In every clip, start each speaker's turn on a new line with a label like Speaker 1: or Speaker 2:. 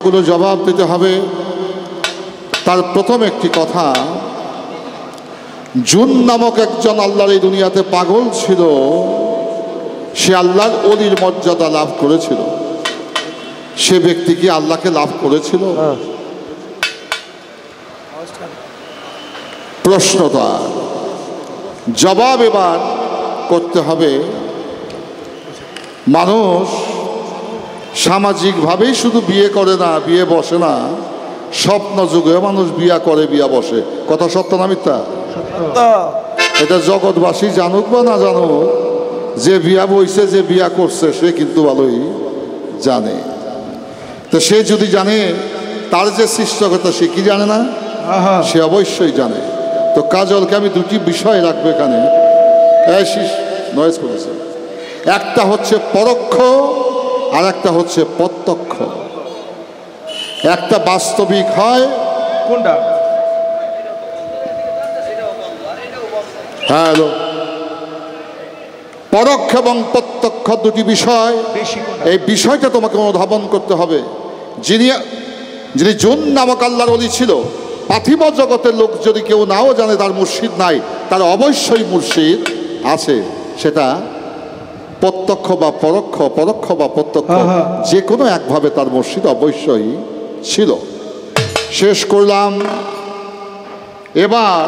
Speaker 1: গুলো জবাব দিতে হবে। তার প্রথম একটি কথা, জুন নামক একজন আল্লাহর এই দুনিয়াতে পাগল ছিল, সে আল্লাহর ওলির মর্যাদা লাভ করেছিল। সে ব্যক্তি কি আল্লাহকে লাভ করেছিল? প্রশ্নটা জবাব এবার করতে হবে। মানুষ সামাজিকভাবেই শুধু বিয়ে করে না, বিয়ে বসে না, স্বপ্ন যুগে মানুষ বিয়া করে, বিয়া বসে। কথা সত্য না মিথ্যা? এটা জগৎবাসী জানুক বা না জানুক, যে বিয়া বইছে, যে বিয়া করছে, সে কিন্তু ভালোই জানে। তো সে যদি জানে, তার যে সৃষ্টিকর্তা সে কি জানে না? সে অবশ্যই জানে। তো কাজলকে আমি দুটি বিষয় রাখবো এখানে, নয়েজ করেছে। একটা হচ্ছে পরোক্ষ, আর একটা হচ্ছে প্রত্যক্ষ। একটা বাস্তবিক হয়,
Speaker 2: কোনটা?
Speaker 1: হ্যালো, পরোক্ষ এবং প্রত্যক্ষ দুটি বিষয়। এই বিষয়টা তোমাকে অনুধাবন করতে হবে। যিনি জুন নামক আল্লাহর ওলি ছিল, পার্থিব জগতের লোক যদি কেউ নাও জানে তার মুর্শিদ নাই, তার অবশ্যই মুর্শিদ আছে। সেটা প্রত্যক্ষ বা পরোক্ষ, পরোক্ষ বা প্রত্যক্ষ, যে কোনো একভাবে তার মুর্শিদ অবশ্যই ছিল। শেষ করলাম। এবার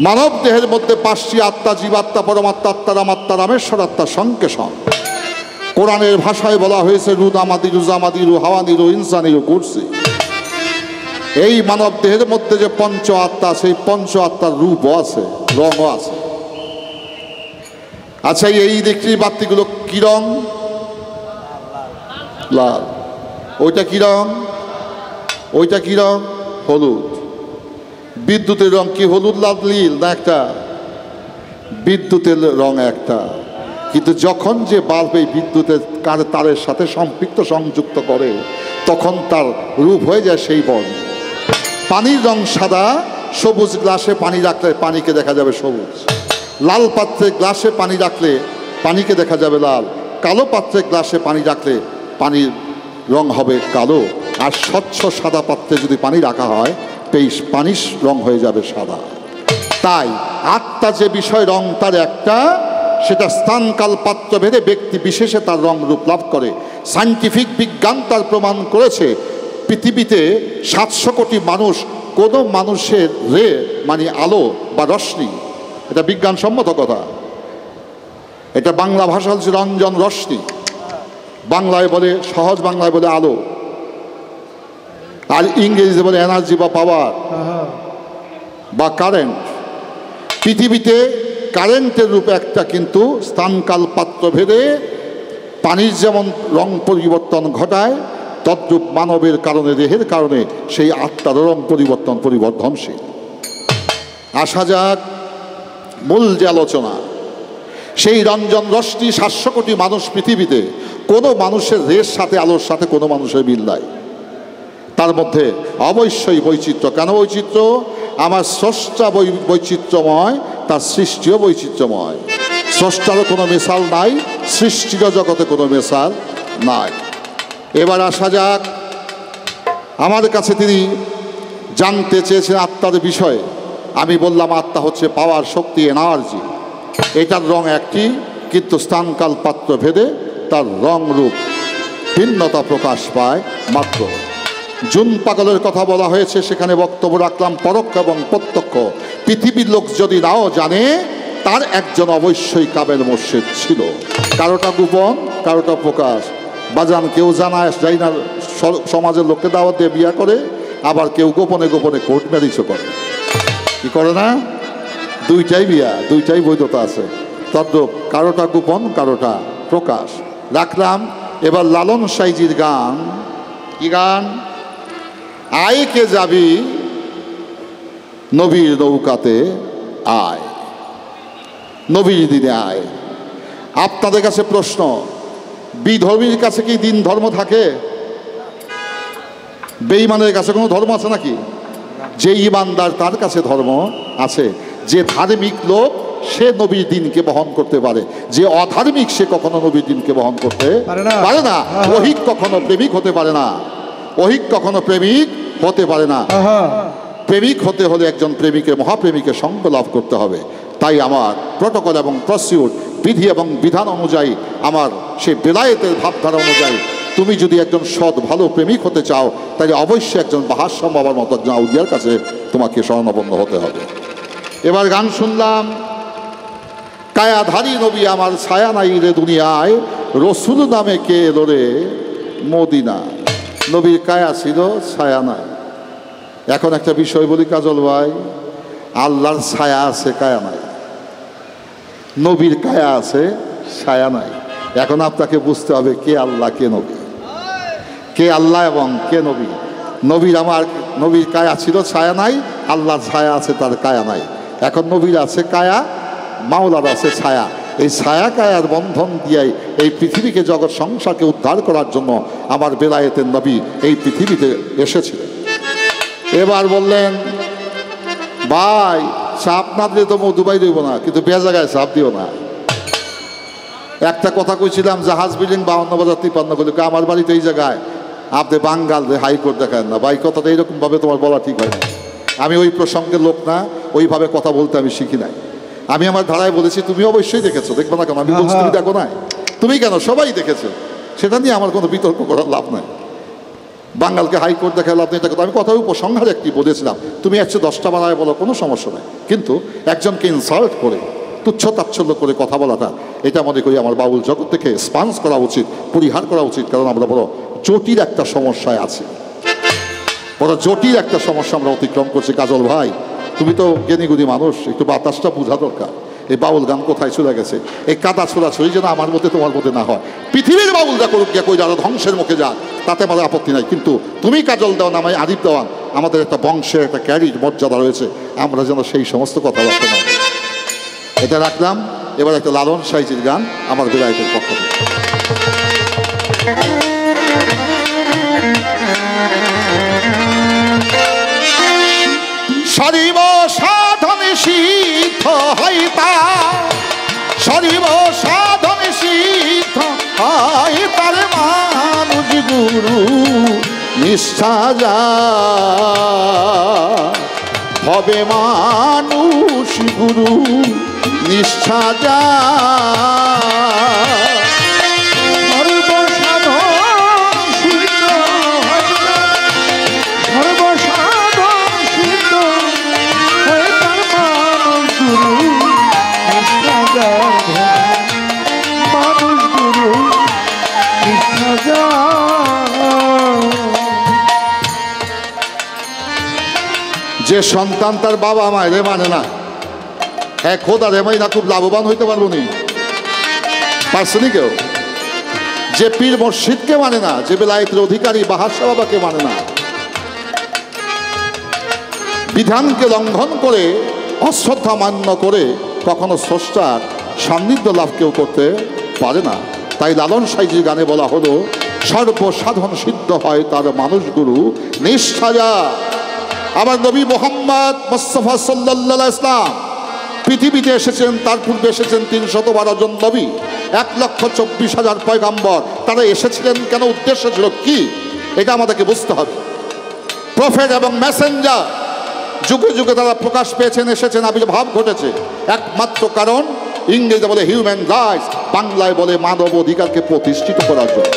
Speaker 1: মানব দেহের মধ্যে 5টি আত্মা, জীবাত্মা, পরমাত্মা, আত্মা, রামাত্মা, রামেশ্বর আত্মা, সংকেশন। কোরআনের ভাষায় বলা হয়েছে রুদামাদিরু, জামাদিরু, হাওয়ানিরু, ইনসানিরু, কুরসি। এই মানব দেহের মধ্যে যে পঞ্চ আত্মা, সেই পঞ্চ আত্মার রূপও আছে, রঙও আছে। আচ্ছা, এই ইলেকট্রিক বাতিগুলো কি রং? লাল। ওইটা কি রং? ওইটা কি রং? হলুদ। বিদ্যুতের রং কি হলুদ, লাল, নীল না একটা? বিদ্যুতের রং একটা। কিন্তু যখন যে বাল্ব এই বিদ্যুতের তারের সাথে সম্পৃক্ত, সংযুক্ত করে, তখন তার রূপ হয়ে যায় সেই বর্ণ। পানির রং সাদা, সবুজ গ্লাসে পানি রাখলে পানিকে দেখা যাবে সবুজ। লাল পাত্রে গ্লাসে পানি রাখলে পানিকে দেখা যাবে লাল। কালো পাত্রে গ্লাসে পানি রাখলে পানির রং হবে কালো। আর স্বচ্ছ সাদা পাত্রে যদি পানি রাখা হয়, পানির রং হয়ে যাবে সাদা। তাই আত্মা যে বিষয়, রং তার একটা, সেটা স্থানকাল পাত্র ভেদে ব্যক্তি বিশেষে তার রং রূপ লাভ করে। সায়েন্টিফিক বিজ্ঞান তার প্রমাণ করেছে, পৃথিবীতে 700 কোটি মানুষ, কোনো মানুষের রে মানে আলো বা রশ্মি, এটা বিজ্ঞানসম্মত কথা। এটা বাংলা ভাষা হচ্ছে রঞ্জন রশ্মি, বাংলায় বলে, সহজ বাংলায় বলে আলো, আর ইংরেজিতে বলে এনার্জি বা পাওয়ার বা কারেন্ট। পৃথিবীতে কারেন্টের রূপ একটা, কিন্তু স্থানকাল পাত্র ভেদে পানির যেমন রং পরিবর্তন ঘটায়, তদ্রূপ মানবের কারণে, দেহের কারণে সেই আত্মার রং পরিবর্তনশীল। আসা যাক মূল যে আলোচনা, সেই রঞ্জন রশ্মি 700 কোটি মানুষ পৃথিবীতে, কোনো মানুষের রের সাথে, আলোর সাথে কোনো মানুষের মিল নাই। তার মধ্যে অবশ্যই বৈচিত্র্য। কেন বৈচিত্র্য? আমার স্রষ্টা বৈচিত্র্যময়, তার সৃষ্টিও বৈচিত্র্যময়। স্রষ্টারও কোনো মেশাল নাই, সৃষ্টিরও জগতে কোনো মেশাল নাই। এবার আসা যাক, আমার কাছে তিনি জানতে চেয়েছেন আত্মার বিষয়ে। আমি বললাম আত্মা হচ্ছে পাওয়ার, শক্তি, এনার্জি। এটার রং একটি, কিন্তু স্থানকাল পাত্র ভেদে তার রং রূপ ভিন্নতা প্রকাশ পায় মাত্র। জুন পাগলের কথা বলা হয়েছে, সেখানে বক্তব্য রাখলাম পরোক্ষ এবং প্রত্যক্ষ। পৃথিবীর লোক যদি নাও জানে, তার একজন অবশ্যই কাবেল মুর্শিদ ছিল। কারোটা গোপন, কারোটা প্রকাশ। বাজান কেউ জানায় যাই না, সমাজের লোককে দাওয়াত দিয়ে বিয়া করে, আবার কেউ গোপনে গোপনে কোর্ট ম্যারেজও করে। কি করে না? দুইটাই বিয়া, দুইটাই বৈধতা আছে। তদ্রূপ কারোটা গোপন, কারোটা প্রকাশ রাখলাম। এবার লালন সাইজির গান। কি গান? আয় কে যাবি নবীর নৌকাতে আয়, নবীর দিনে আয়। আপনাদের কাছে প্রশ্ন, বিধর্মীর কাছে কি দিন ধর্ম থাকে? বেঈমানের কাছে কোনো ধর্ম আছে নাকি? যে ইমানদার তার কাছে ধর্ম আছে। যে ধার্মিক লোক সে নবীর দিনকে বহন করতে পারে। যে অধার্মিক সে কখনো নবীর দিনকে বহন করতে পারে না। অহিক কখনো প্রেমিক হতে পারে না, অহিক কখনো প্রেমিক হতে পারে না। প্রেমিক হতে হলে একজন প্রেমিকের, মহাপ্রেমিকের সঙ্গ লাভ করতে হবে। তাই আমার প্রটোকল এবং প্রসিউর, বিধি এবং বিধান অনুযায়ী, আমার সেই বেলায়েতের ভাবধারা অনুযায়ী তুমি যদি একজন সৎ ভালো প্রেমিক হতে চাও, তাহলে অবশ্যই একজন বাহাস্যম বাবার মতো একজন আউলিয়ার কাছে তোমাকে শরণাপন্ন হতে হবে। এবার গান শুনলাম, কায়াধারী নবী আমার ছায়া নাই রে দুনিয়ায়, রসুল নামে কে এলো রে মদিনা। নবীর কায়া ছিল, ছায়া নাই। এখন একটা বিষয় বলি কাজল ভাই, আল্লাহর ছায়া আছে, কায়া নাই। নবীর কায়া আছে, ছায়া নাই। এখন আপনাকে বুঝতে হবে কে আল্লাহ, কে নবী, কে আল্লাহ এবং কে নবী। নবীর কায়া ছিল, ছায়া নাই। আল্লাহর ছায়া আছে, তার কায়া নাই। এখন নবীর আছে কায়া, মাওলার আছে ছায়া। এই ছায়া কায়ার বন্ধন দিয়াই এই পৃথিবীকে, জগৎ সংসারকে উদ্ধার করার জন্য আমার বেলায়েতের নবী এই পৃথিবীতে এসেছিলেন। এবার বললেন, ভাই চাপ না দিলে তো মধুবাই রইব না, কিন্তু বেজাগায় চাপ দিও না। একটা কথা কইছিলাম, জাহাজ বিল্ডিং 52,53 বলে, আমার বাড়িতে এই জায়গায় আপনি বাঙ্গাল হাইকোর্ট দেখান না ভাই। কথাটা এইরকমভাবে তোমার বলা ঠিক হয় না। আমি ওই প্রসঙ্গের লোক না, ওইভাবে কথা বলতে আমি শিখি নাই। আমি আমার ধারায় বলেছি, তুমি অবশ্যই দেখেছো, দেখবে না কেন? আমি বলছি তুমি দেখো নাই, তুমি কেন, সবাই দেখেছো। সেটা নিয়ে আমার কোনো বিতর্ক করার লাভ নাই। বাঙালকে হাইকোর্ট দেখায় লাভ নেই, এটা কথা আমি কথা উপসংহার একটি বলেছিলাম। তুমি 110টা বানায় বলো, কোনো সমস্যা নাই, কিন্তু একজনকে ইনসাল্ট করে, তুচ্ছ তাচ্ছল্য করে কথা বলাটা, এটা মনে করি আমার বাউল জগৎ থেকে স্পান্স করা উচিত, পরিহার করা উচিত। কারণ আমরা বড় জটিল একটা সমস্যায় আছি, বড় জটিল একটা সমস্যা আমরা অতিক্রম করছি। কাজল ভাই, তুমি তো জ্ঞানীগুণী মানুষ, একটু বাতাসটা বোঝা দরকার। এই বাউল গান কোথায় চলে গেছে? এই কাদা ছোড়াছড়ি যেন আমার মধ্যে তোমার মধ্যে না হয়। পৃথিবীর বাউলরা করুক গিয়া, কই যারা ধ্বংসের মুখে যাক, তাতে আমার আপত্তি নাই। কিন্তু তুমি কাজল দেওয়ান, আমায় আরিফ দেওয়ান, আমাদের একটা বংশের একটা ক্যারিজ মর্যাদা রয়েছে, আমরা যেন সেই সমস্ত কথাবার্তা না। এটা রাখলাম। এবার একটা লালন সাইজির গান আমার বেলায়েতের পক্ষ থেকে। সরিব সাধনে সিদ্ধ হইতা, সরিব সাধনে সিদ্ধ হয় তার মানুষ গুরু নিষ্ঠা যা হবে, মানুষ গুরু নিষ্ঠা যা। যে সন্তান তার বাবা মায়ের মানে না, হ্যাঁ খোদা রে মাই না, খুব লাভবান হইতে পারবো নি, পারছেনি কেউ? যে পীর মসজিদকে মানে না, যে বেলায়েতের অধিকারী বাহাসা বাবাকে মানে না, বিধানকে লঙ্ঘন করে, অশ্রদ্ধা মান্য করে কখনো স্রষ্টার সান্নিধ্য লাভ কেউ করতে পারে না। তাই লালন সাইজির গানে বলা হলো, সর্বসাধন সিদ্ধ হয় তার মানুষ গুরু নিষ্ঠা যা। আমার নবী মোহাম্মদ মুস্তাফা সাল্লাল্লাহু আলাইহি ইসলাম পৃথিবীতে এসেছেন, তার পূর্বে এসেছেন 312 জন নবী, 1,24,000 পয়গাম্বর। তারা এসেছিলেন কেন, উদ্দেশ্য ছিল কি, এটা আমাদেরকে বুঝতে হবে। প্রফেট এবং মেসেঞ্জার যুগে যুগে তারা প্রকাশ পেয়েছেন, এসেছেন, আবির্ভাব ঘটেছে। একমাত্র কারণ ইংরেজি বলে হিউম্যান রাইটস, বাংলায় বলে মানব অধিকারকে প্রতিষ্ঠিত করার জন্য।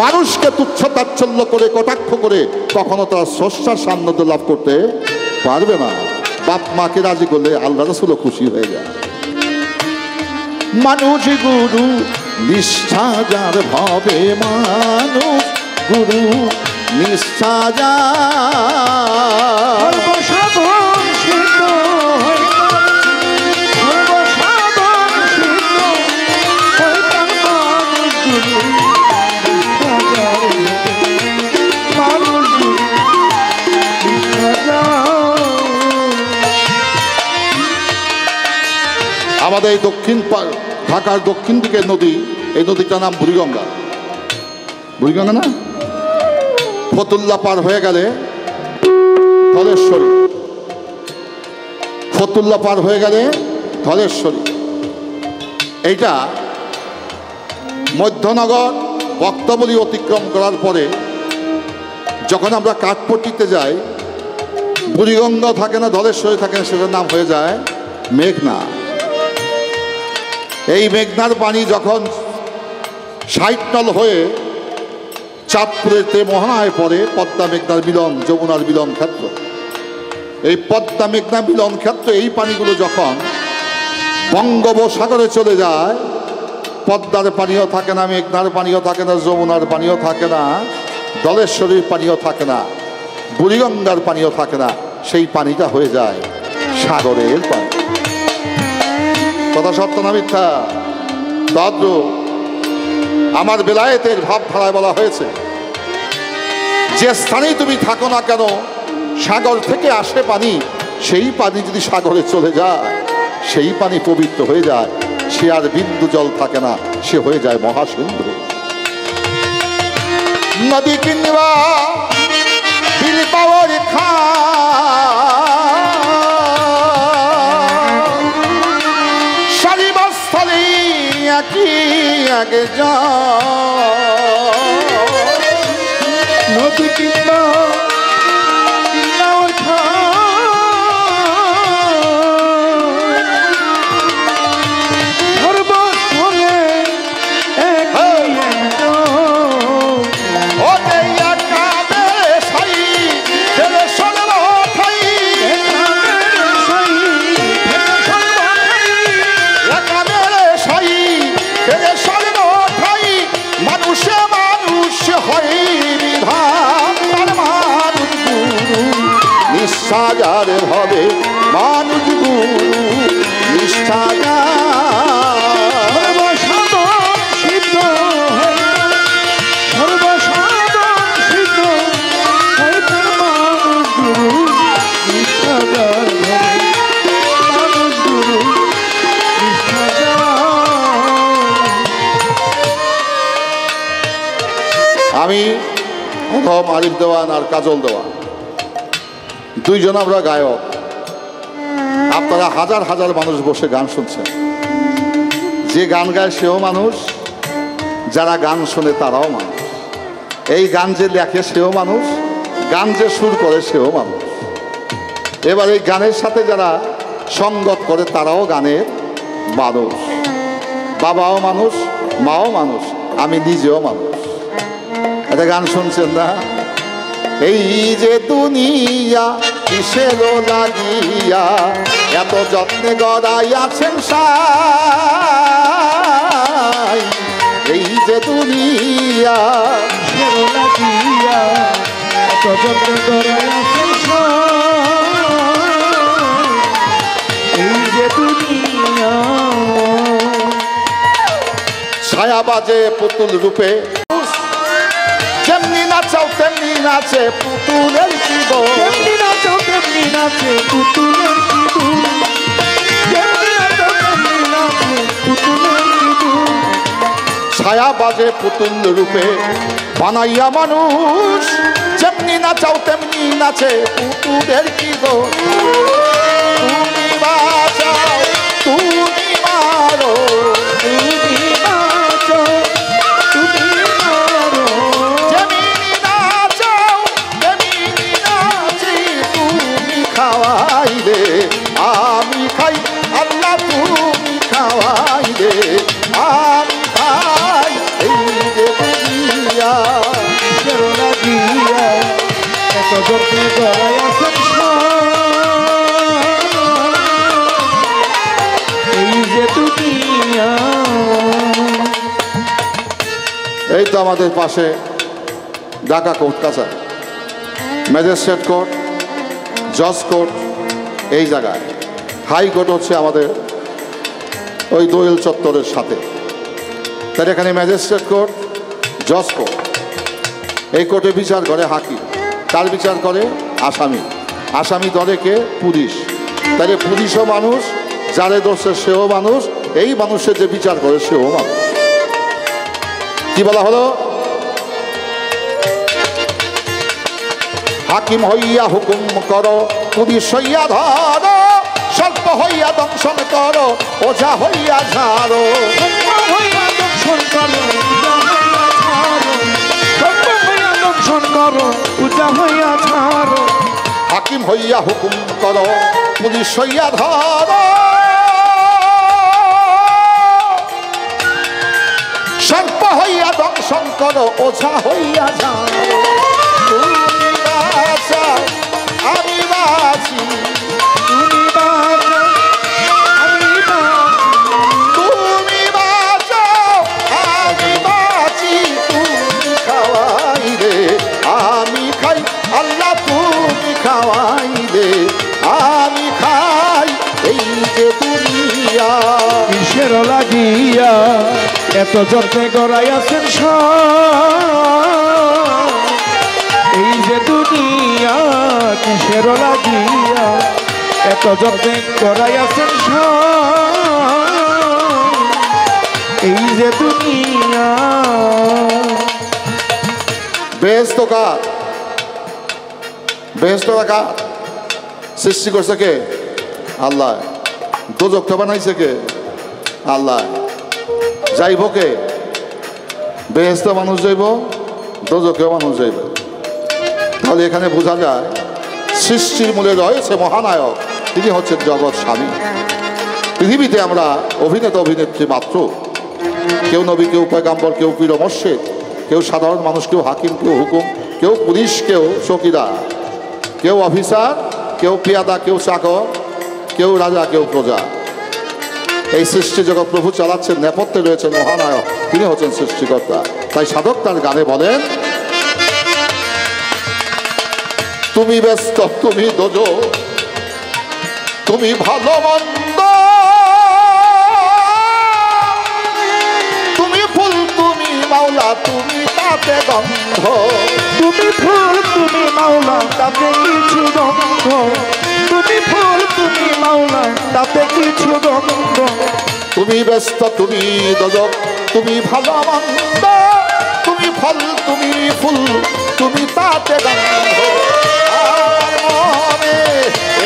Speaker 1: মানুষকে তুচ্ছ তাচ্ছল্য করে, কটাক্ষ করে কখনো তারা স্রষ্টার সান্নিধ্য লাভ করতে পারবে না। বাপ মাকে রাজি করলে আল্লাহ রাসূলও খুশি হয়ে যায়। মানুষ গুরু নিষ্ঠা যার ভাবে, মানুষ গুরু নিষ্ঠা যার আমাদের এই ঢাকার দক্ষিণ দিকের নদী, এই নদীটার নাম বুড়িগঙ্গা। বুড়িগঙ্গা না? ফতুল্লা পার হয়ে গেলে ধলেশ্বরী, ফতুল্লা পার হয়ে গেলে ধলেশ্বরী। এইটা মধ্যনগর বক্তবলী অতিক্রম করার পরে যখন আমরা কাঠপট্টিতে যাই, বুড়িগঙ্গা থাকে না, ধলেশ্বরী থাকে না, সেটার নাম হয়ে যায় মেঘনা। এই মেঘনার পানি যখন ৬০ নল হয়ে চাঁদপুরেতে মোহনায় পড়ে, পদ্মা মেঘনার মিলন, যমুনার মিলন ক্ষেত্র, এই পদ্মা মেঘনা মিলন ক্ষেত্র, এই পানিগুলো যখন বঙ্গোপসাগরে চলে যায়, পদ্মার পানিও থাকে না, মেঘনার পানিও থাকে না, যমুনার পানিও থাকে না, ধলেশ্বরীর পানিও থাকে না, বুড়িগঙ্গার পানিও থাকে না, সেই পানিটা হয়ে যায় সাগরের পানি। কথা সত্য না মিথ্যা? তদ্রূপ আমার বেলায়েতের ভাবধারায় বলা হয়েছে, যে স্থানেই তুমি থাকো না কেন, সাগর থেকে আসে পানি, সেই পানি যদি সাগরে চলে যায়, সেই পানি পবিত্র হয়ে যায়, সে আর বিন্দু জল থাকে না, সে হয়ে যায় মহাসিন্ধু। নদী কিনবা বিল পাওয়ার খা, সারিবাস্থলে একই আগে যা,
Speaker 2: নদী কিনবা
Speaker 1: নিষ্ঠাজার হবে মানুষ গুরু, নিষ্ঠাজার
Speaker 2: সিদ্ধ সর্বসাধন সিদ্ধ মানুষ গুরু, নিষ্ঠাজার মানুষ গুরু,
Speaker 1: আমি প্রথম আরিফ দেওয়ান আর কাজল দেওয়ান, দুইজন আমরা গায়ক। আপনারা হাজার হাজার মানুষ বসে গান শুনছেন। যে গান গায় সেও মানুষ, যারা গান শোনে তারাও মানুষ। এই গান যে লেখে সেও মানুষ, গান যে সুর করে সেও মানুষ। এবার এই গানের সাথে যারা সঙ্গত করে তারাও গানের মানুষ। বাবাও মানুষ, মাও মানুষ, আমি নিজেও মানুষ। একটা গান শুনছেন না? এই যে দুনিয়া কিসের লাগিয়া এত যত্নে গড়াইয়াছেন সাই, এই যে দুনিয়া
Speaker 2: কিসের লাগিয়া এত যত্নে গড়াইয়াছেন সাই, এই যে দুনিয়া।
Speaker 1: ছায়া বাজে পুতুল রূপে, যেমনি নাচাও তেমনি নাচে পুতুলের জীবন,
Speaker 2: যেমনি নাচো তেমনি নাচে পুতুলের জীবন, যেমনি নাচো তেমনি নাচে পুতুলের জীবন।
Speaker 1: ছায়া বাজে পুতুল রূপে বানাইয়া মানুষ, যেমনি নাচাও তেমনি নাচে পুতুলের জীবন। তুমি বাঁচাও তুমি মারো,
Speaker 2: তুমি নাচো তুমি মারো,
Speaker 1: যেমনি নাচাও তেমনি নাচি, তুমি খাওয়াইলে আমি খাই, আল্লাহ তুমি খাওয়াইলে আমি খাই, এই যে দুনিয়া
Speaker 2: কিসের লাগিয়া এত যত্নে গড়াইয়াছেন সাই, এই যে দুনিয়া।
Speaker 1: এই তো আমাদের পাশে ঢাকা কোর্ট কাছারি, ম্যাজিস্ট্রেট কোর্ট, জজ কোর্ট, এই জায়গায় হাইকোর্ট হচ্ছে আমাদের ওই দোয়েল চত্বরের সাথে। তার এখানে ম্যাজিস্ট্রেট কোর্ট, জজ কোর্ট, এই কোর্টে বিচার করে হাকিম, তার বিচার করে আসামি, আসামি দলে কে? পুলিশ। তাহলে পুলিশও মানুষ, যারে দোষে সেও মানুষ, এই মানুষের যে বিচার করে সেও মানুষ। কি বলা হলো? হাকিম হইয়া হুকুম করো, পুলিশ হইয়া ধরো, সর্প হইয়া দংশন করো ওঝা হইয়া ঝাড়ো
Speaker 2: হইয়া দর্শন করো হইয়া দর্শন করো পূজা হইয়া ছাড়ো
Speaker 1: হাকিম হইয়া হুকুম করো পুলিশ হইয়া ধরো সর্প হইয়া দংশন করো ওঝা হইয়া ঝাড়ো তুমি বাঁচাও আমি বাঁচি
Speaker 2: তুমি বাঁচাও আমি
Speaker 1: তুমি বাঁচাও আমি বাঁচি তুমি খাওয়াই রে আমি খাই আল্লাহ তুমি খাওয়াই রে আমি খাই এই যে দুনিয়া
Speaker 2: কিসের লাগিয়া এত যত্নে গড়াইয়াছেন এই যে দুনিয়া কিসের লাগিয়া এত যত্নে গড়াইয়াছেন এই যে দুনিয়া
Speaker 1: বেহেশত কার বেহেশত কার সৃষ্টি করছে কে আল্লাহ দোজখটা বানাইছে কে আল্লাহ যাইব কে বেহেশতে মানুষ যাইব দোজখেও মানুষ যাইব তাহলে এখানে বোঝা যায় সৃষ্টির মূলে রয়েছে মহানায়ক তিনি হচ্ছেন জগৎ স্বামী পৃথিবীতে আমরা অভিনেতা অভিনেত্রী মাত্র কেউ নবী কেউ পয়গাম্বর কেউ পীর মুর্শিদ কেউ সাধারণ মানুষ কেউ হাকিম কেউ হুকুম কেউ পুলিশ কেউ চৌকিদার কেউ অফিসার কেউ পেয়াদা কেউ চাকর কেউ রাজা কেউ প্রজা এই সৃষ্টি জগৎ প্রভু চালাচ্ছেন নেপথ্যে রয়েছেন মহানায়ক তিনি হচ্ছেন সৃষ্টিকর্তা তাই সাধক তার গানে বলেন তুমি ব্যস্ত তুমি দোজো তুমি ভালো মন্দ তুমি ফুল তুমি মাওলা তুমি তাতে গন্ধ
Speaker 2: তুমি ফুল তুমি মাওলা তাতে কিছু গন্ধ তুমি ফুল তুমি মাওলা তাতে কিছু গন্ধ
Speaker 1: তুমি ব্যস্ত তুমি দোজক তুমি ভালো মন্দ তুমি ফল তুমি ফুল তুমি তাতে গন্ধ আমার মনে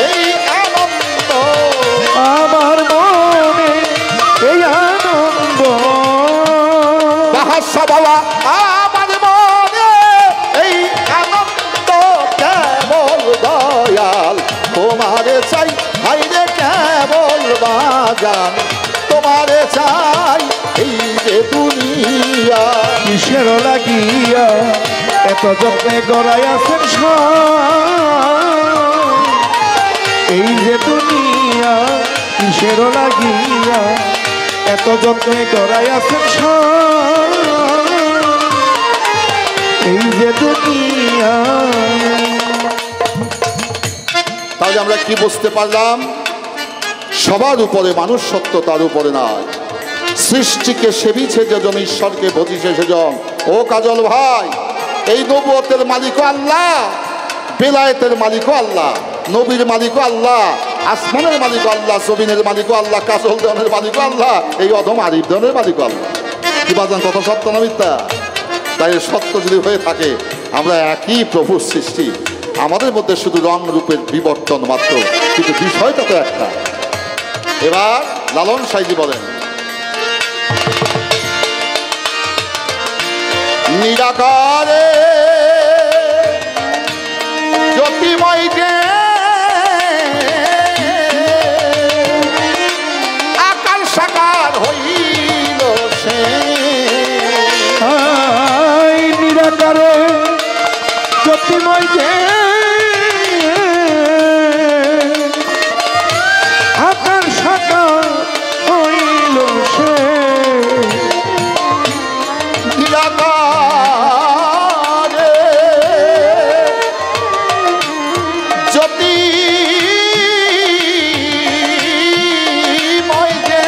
Speaker 1: এই আনন্দ
Speaker 2: আমার মনে এই আনন্দ
Speaker 1: বাহাসা বাবা আমার মনে এই আনন্দ কেবল দয়াল তোমারে চাই হাইরে কেবল বাজান তোমারে চাই এই যে দুনিয়া
Speaker 2: কিসের লাগিয়া এত যত্নে গড়াইয়াছেন এই যে দুনিয়া কিসের লাগিয়া এত যত্নে গড়াইয়াছেন এই যে দুনিয়া
Speaker 1: তাহলে আমরা কি বুঝতে পারলাম সবার উপরে মানুষ সত্য তার উপরে নয় সৃষ্টিকে সেবিছে যেজন ঈশ্বরকে বুঝিছে সেজন ও কাজল ভাই এই নবুয়তের মালিকও আল্লাহ বেলায়েতের মালিকও আল্লাহ নবীর মালিকও আল্লাহ আসমানের মালিকও আল্লাহ জমিনের মালিকও আল্লাহ কাজল দেওয়ানের মালিকও আল্লাহ এই অধম আরিফ দেওয়ানের মালিকও আল্লাহ কি বাজান কত সত্য না মিথ্যা তাই সত্য যদি হয়ে থাকে আমরা একই প্রভুর সৃষ্টি আমাদের মধ্যে শুধু রং রূপের বিবর্তন মাত্র কিন্তু বিষয়টা তো একটা এবার লালন সাইজি বলেন নিরাকারে জ্যোতিময় যে আকার সাকার হইল সে
Speaker 2: নিরাকারে জ্যোতিময় যে আকার সাকার হইল সে
Speaker 1: নিরাকারে জ্যোতিময় যে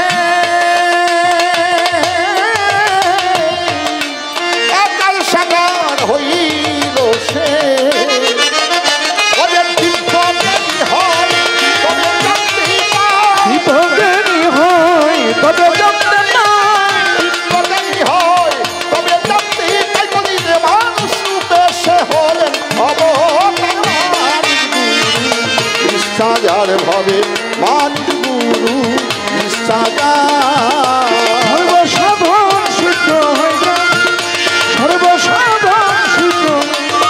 Speaker 1: আকার সাকার হইল সে ওদের বিপদেরই হয় তবে জানতে পায়
Speaker 2: বিপদেরই হয় তবে জানতে পায়
Speaker 1: বিপদেরই হয় তবে জানতে পাই বলিলে মানুষ রূপে সে হলেন অবতার হাজার ভাবে মানুষ গুরু নিষ্ঠাগার।
Speaker 2: সর্বসাধন সিদ্ধ হয় না, সর্বসাধন সিদ্ধ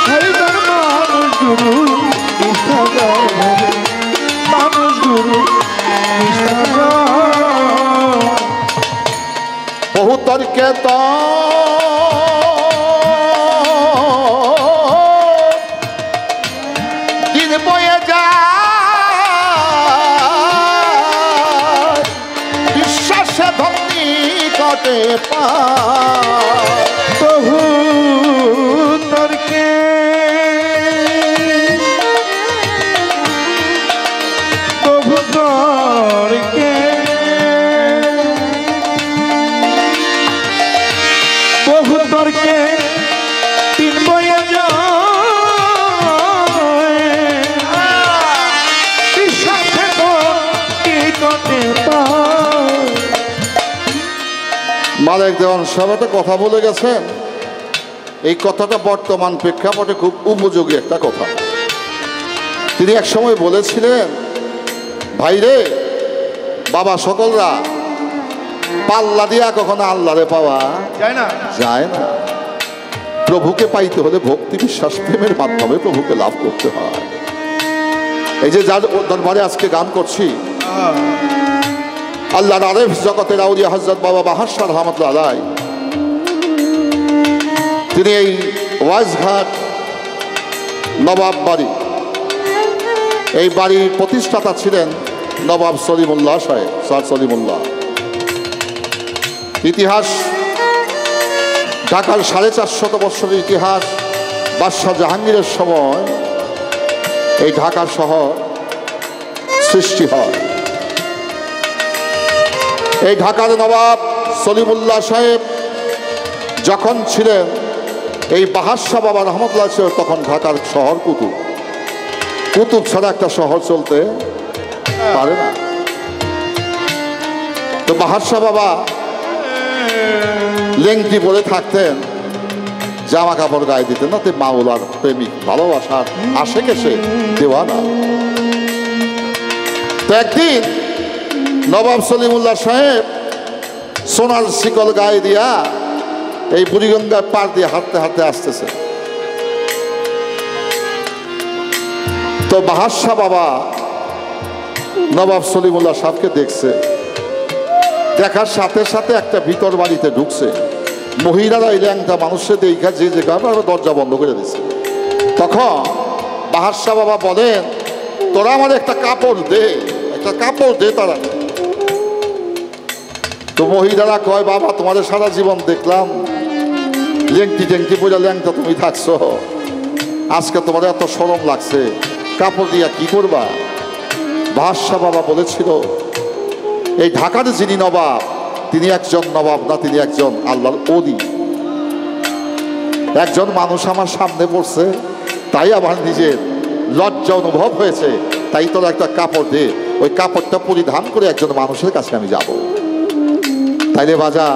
Speaker 2: হয় না, মানুষ গুরু নিষ্ঠাগার, মানুষ গুরু নিষ্ঠাগার।
Speaker 1: বহু তর্কে দিন বয়ে যায়, বিশ্বাসে ভক্তি কটে পায়।
Speaker 2: বহু তর্কে বহু তর্কে বহু তর্কে তিন বয়ে যায়, বিশ্বাসে ভক্তি কটে পায়।
Speaker 1: মালিক দেওয়ান সাহেব একটা কথা বলে গেছেন, এই কথাটা বর্তমান প্রেক্ষাপটে খুব উপযোগী একটা কথা। তিনি এক সময় বলেছিলেন, ভাইরে বাবা সকলরা, পাল্লা দিয়া কখনো আল্লাহরে পাওয়া
Speaker 2: যায় না,
Speaker 1: যায় না। প্রভুকে পাইতে হলে ভক্তি বিশ্বাস প্রেমের মাধ্যমে প্রভুকে লাভ করতে হয়। এই যে যার দরবারে আজকে গান করছি, আল্লাহর আরেফ জগতের আউলিয়া হযরত বাবা বাহার শাহ রহমতুল্লাহ আলাইহি, তিনি এই ওয়াজঘাট নবাব বাড়ি, এই বাড়ির প্রতিষ্ঠাতা ছিলেন নবাব সলিমুল্লাহ সাহেব, স্যার সলিমুল্লাহ। ইতিহাস ঢাকার 450 বছরের ইতিহাস। বাদশাহ জাহাঙ্গীরের সময় এই ঢাকা শহর সৃষ্টি হয়। এই ঢাকার নবাব সলিমুল্লাহ সাহেব যখন ছিলেন, এই বাহার শাহ বাবা রহমতুল্লাহ ছিল তখন ঢাকার শহর কুতুব। কুতুব ছাড়া একটা শহর চলতে পারে না। তো বাহার শাহ বাবা লেংটি পরে থাকতেন, জামা কাপড় গায়ে দিতেন না, তে মাওলার প্রেমিক, ভালোবাসার আশেকে সে দেওয়ানা। তো একদিন নবাব সলিমুল্লাহ সাহেব সোনার শিকল গায়ে দিয়া এই বুড়িগঙ্গার পার দিয়ে হাঁটতে হাঁটতে আসতেছে। তো বাহার শাহ বাবা নবাব সলিমুল্লাহ সাহেবকে দেখছে, দেখার সাথে সাথে একটা ভিতর বাড়িতে ঢুকছে। মহিলারা এই ল্যাংটা মানুষের দেখা যে দরজা বন্ধ করে দিচ্ছে। তখন বাহার শাহ বাবা বলেন, তোরা আমার একটা কাপড় দে, একটা কাপড় দে তারা। তো মহিলারা কয়, বাবা তোমাদের সারা জীবন দেখলাম লেংটি টেংটি পয়লা ল্যাংটা তুমি থাকছো, আজকে তোমার এত শরম লাগছে, কাপড় দিয়া কি করবা? বাহার শাহ বাবা বলেছিল, এই ঢাকার যিনি নবাব, তিনি একজন নবাব না, তিনি একজন আল্লাহর ওলি। একজন মানুষ আমার সামনে পড়ছে, তাই আমার নিজের লজ্জা অনুভব হয়েছে, তাই তোর একটা কাপড় দে, ওই কাপড়টা পরিধান করে একজন মানুষের কাছে আমি যাব। তাইলে বাজা,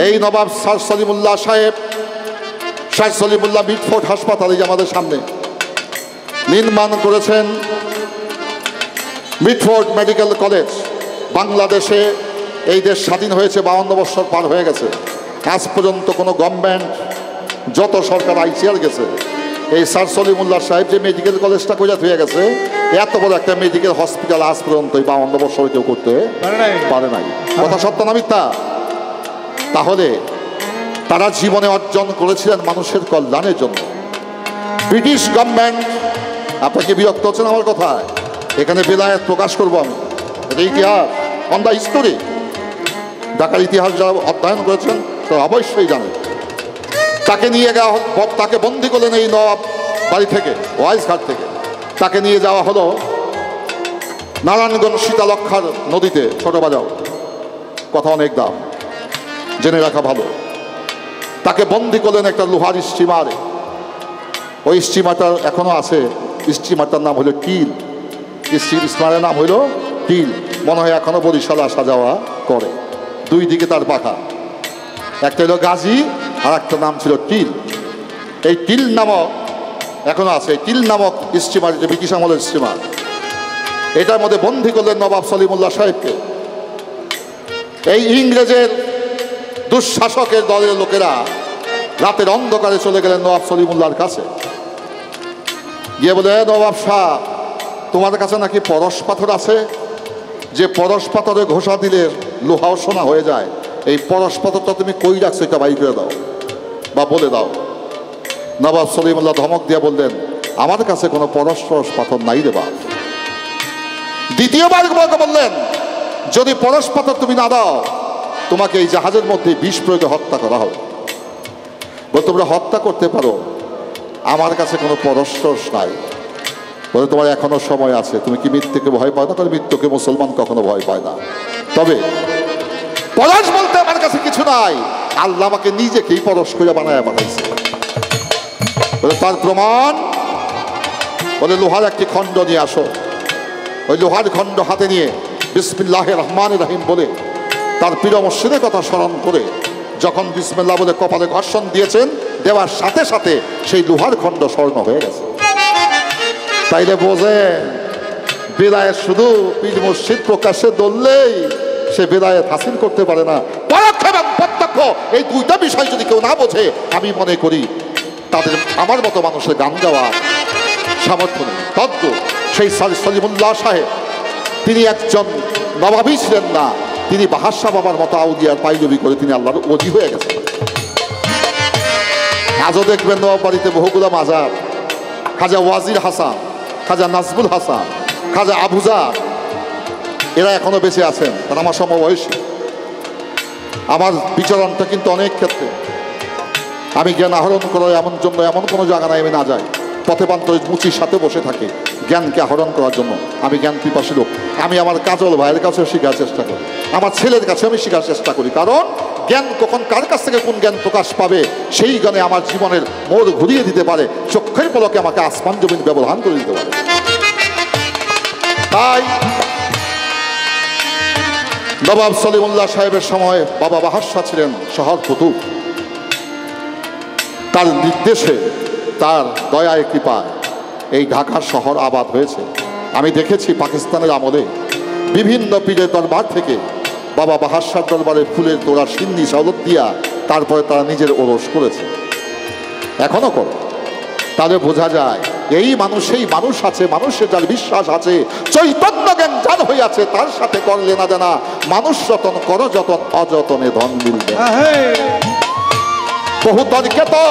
Speaker 1: এই নবাব স্যার সলিমুল্লাহ সাহেব, শাহ সলিমুল্লাহ মিটফোর্ড হাসপাতালে যে আমাদের সামনে নির্মাণ করেছেন, মিটফোর্ড মেডিকেল কলেজ। বাংলাদেশে এই দেশ স্বাধীন হয়েছে 52 বছর পার হয়ে গেছে, আজ পর্যন্ত কোনো গভর্নমেন্ট, যত সরকার আইসিআর গেছে, এই স্যার সলিমুল্লাহ সাহেব যে মেডিকেল কলেজটা করে হয়ে গেছে, এত বড় একটা মেডিকেল হসপিটাল আজ পর্যন্ত 52 বছর কেউ করতে পারে নাই। কথা সত্য না মিথ্যা? তাহলে তারা জীবনে অর্জন করেছিলেন মানুষের কল্যাণের জন্য। ব্রিটিশ গভর্নমেন্ট, আপনাকে বিরক্ত হচ্ছেন আমার কথায়, এখানে বেলায়েত প্রকাশ করবো আমি, এটা ইতিহাস, অন দ্য হিস্টোরি। ঢাকার ইতিহাস যারা অধ্যয়ন করেছেন তারা অবশ্যই জানেন। তাকে নিয়ে যাওয়া, তাকে বন্দি করলেন এই নবাব বাড়ি থেকে, ওয়াইজঘাট থেকে। তাকে নিয়ে যাওয়া হলো নারায়ণগঞ্জ শীতলক্ষার নদীতে, ছোট বাজাও, কথা অনেক দাম, জেনে রাখা ভালো। তাকে বন্দি করলেন একটা লোহার স্টিমারে। ওই স্টিমারটা এখনো আছে, স্টিমারটার নাম হলো টিল। স্টিমারের নাম হইল টিল, মনে হয় এখনো বরিশালে আসা যাওয়া করে। দুই দিকে তার পাখা, একটা হলো গাজী আর একটা নাম ছিল টিল। এই টিল নামক এখনো আছে, টিল নামক স্টিমার, যে ব্রিটিশ আমলের স্টিমার। এটার মধ্যে বন্দী করলেন নবাব সলিমুল্লাহ সাহেবকে। এই ইংরেজের দুঃশাসকের দলের লোকেরা রাতের অন্ধকারে চলে গেলেন নবাব সলিমুল্লাহর কাছে, গিয়ে বলে, নবাব শাহ, তোমার কাছে নাকি পরশ পাথর আছে, যে পরশ পাথরে ঘষা দিলে লোহাও সোনা হয়ে যায়, এই পরশ পাথরটা তুমি কই রাখছো, এটা বাই করে দাও বা বলে দাও। নবাব সলিমুল্লাহ ধমক দিয়ে বললেন, আমার কাছে কোনো পরশ পাথর নাই রে বাপ। দ্বিতীয়বার বললেন, যদি পরশ পাথর তুমি না দাও, তোমাকে এই জাহাজের মধ্যে বিষ প্রয়োগে হত্যা করা হবে। বলে, তোমরা হত্যা করতে পারো, আমার কাছে কোনো পরশ নাই। বলে, তোমার এখনো সময় আছে, তুমি কি মৃত্যুকে ভয় পাও না? কারণ মৃত্যুকে মুসলমান কখনো ভয় পায় না, তবে পরশ বলতে আমার কাছে কিছু নাই, আল্লাহ আমাকে নিজেকেই পরশ করে বানায় বানাইছে। বলে, তার প্রমাণ? বলে, লোহার একটি খণ্ড নিয়ে আসো। ওই লোহার খণ্ড হাতে নিয়ে বিসমিল্লাহির রহমানির রহিম বলে তার প্রিয় মসজিদের কথা স্মরণ করে যখন বিসমিল্লাহ বলে কপালে ঘর্ষণ দিয়েছেন, দেওয়ার সাথে সাথে সেই লোহার খণ্ড স্বর্ণ হয়ে গেছে। তাইলে বোঝে, বিদায়ের শুধু পীর মসজিদ প্রকাশ্যে দললেই সে বিদায়েত হাসিল করতে পারে না। পরোক্ষ এবং প্রত্যক্ষ এই দুইটা বিষয় যদি কেউ না বোঝে, আমি মনে করি তাদের আমার মতো মানুষের গান গাওয়ার সামর্থ্য নেই। তদ্দ সেই সলিমুল্লাহ সাহেব, তিনি একজন নবাবী ছিলেন না, তিনি বাহাশাহ বাবার মতো আউলিয়ার পাইজবি করে তিনি আল্লাহর ওলি হয়ে গেছেন। আজও দেখবেন নবাব বাড়িতে বহুগুলা মাজার, খাজা ওয়াজির হাসান, খাজা নাজবুল হাসান, খাজা আবুজার, এরা এখনো বেঁচে আছেন। তারা আমার সমবয়সী। আমার বিচরণটা কিন্তু অনেক ক্ষেত্রে আমি জ্ঞান আহরণ করার এমন কোনো জায়গা নাই আমি না যাই। পথে প্রান্তরে মুচির সাথে বসে থাকে জ্ঞানকে আহরণ করার জন্য। আমি জ্ঞান পিপাসী লোক। আমি আমার কাজল ভাইয়ের কাছেও শেখার চেষ্টা করি, আমার ছেলের কাছে আমি শেখার চেষ্টা করি, কারণ জ্ঞান কখন কার কাছ থেকে কোন জ্ঞান প্রকাশ পাবে সেই জ্ঞানে আমার জীবনের মোড় ঘুরিয়ে দিতে পারে, চক্ষের পলকে আমাকে আসমান জমিন ব্যবধান করে দিতে পারে। তাই নবাব সলিমুল্লাহ সাহেবের সময় বাবা বাহাশাহ ছিলেন শহর কুতুব। তার নির্দেশে, তার দয়ায় কৃপায় এই ঢাকা শহর আবাদ হয়েছে। আমি দেখেছি পাকিস্তানের আমলে বিভিন্ন পীরের দরবার থেকে বাবা বাহাশাহ দরবারে ফুলের তোড়া সিন্নি সওলত দিয়া তারপরে তারা নিজের ওরস করেছে, এখনো করে। তাহলে বোঝা যায় এই মানুষ আছে, মানুষের যার বিশ্বাস আছে, চৈতন্য জ্ঞান যার হইয়াছে, তার সাথে করলে না জানা মানুষ যতন কর যতন, অযতনে ধন মিলবে। বহু তর্কে তো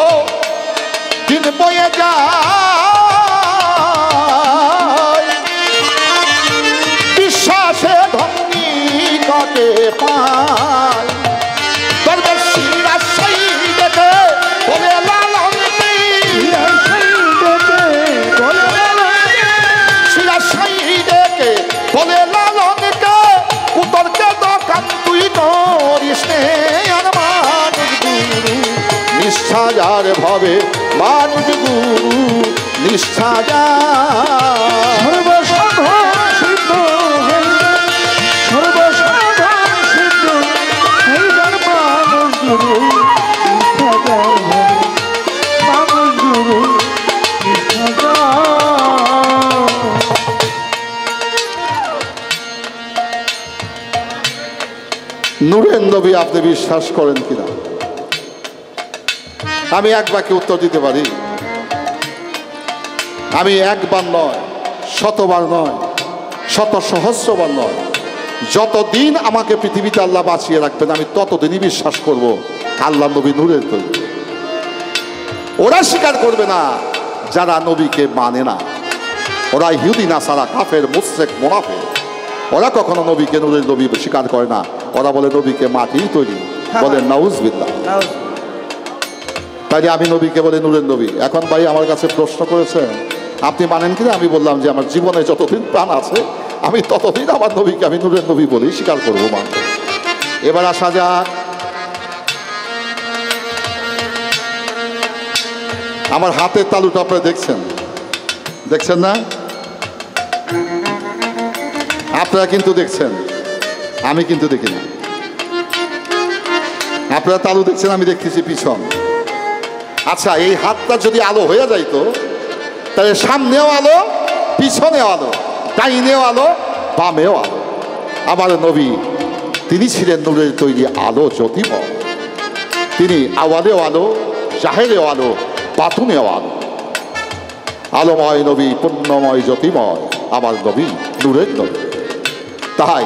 Speaker 1: দিন বয়ে যায়, বিশ্বাসে ধনী কটে পায়। দরবেশিরা সেই দেখে বলে লালন বলে লালনকে কুতর্কে দোকান তুই করিস নে। আর মানুষ গুরু নিষ্ঠা যার ভবে, মানুষ গুরু নিষ্ঠা যার
Speaker 2: সর্বসাধারণ সিদ্ধ, সর্বসাধারণ সিদ্ধ, সেই যার মানুষ গুরু নিষ্ঠা যার ভবে, মানুষ গুরু নিষ্ঠা যার।
Speaker 1: নূরের নবী আপনি বিশ্বাস করেন কিনা? আমি এক বাক্যে উত্তর দিতে পারি, আমি একবার নয়, শতবার নয়, শত সহস্রবার নয়, যতদিন আমাকে পৃথিবীতে আল্লাহ বাঁচিয়ে রাখবেন আমি ততদিনই বিশ্বাস করব আল্লাহ নবী নূরের তৈরি। ওরা স্বীকার করবে না যারা নবীকে মানে না, ওরা ইহুদি নাসারা, কাফের, মুশরিক, মুনাফিক, ওরা কখনো নবীকে নূরের নবী স্বীকার করে না। ওরা বলে নবীকে মাটির তৈরি, বলে নাউজুবিল্লাহ। তাই আমি নবীকে বলে নূরের নবী। এখন ভাই আমার কাছে প্রশ্ন করেছেন আপনি মানেন কিনা, আমি বললাম যে আমার জীবনে যতদিন প্রাণ আছে আমি ততদিন আমার নবীকে আমি নূরের নবী বলেই স্বীকার করবো, মানব। এবার আসা যাক আমার হাতের তালুটা, আপনারা দেখছেন না? আপনারা কিন্তু দেখছেন, আমি কিন্তু দেখি না। আপনারা তালু দেখছেন, আমি দেখতেছি পিছন। আচ্ছা, এই হাতটা যদি আলো হয়ে যাইতো তাহলে সামনেও আলো, পিছনেও আলো, ডাইনেও আলো, বামেও আলো। আমার নবী তিনি ছিলেন নূরের তৈরি আলো, জ্যোতিময়। তিনি আওয়ালেও আলো, জাহেরেও আলো, বাতুনেও আলো। আলোময় নবী, পুণ্যময়, জ্যোতিময় আমার নবী, নূরের নবী। তাই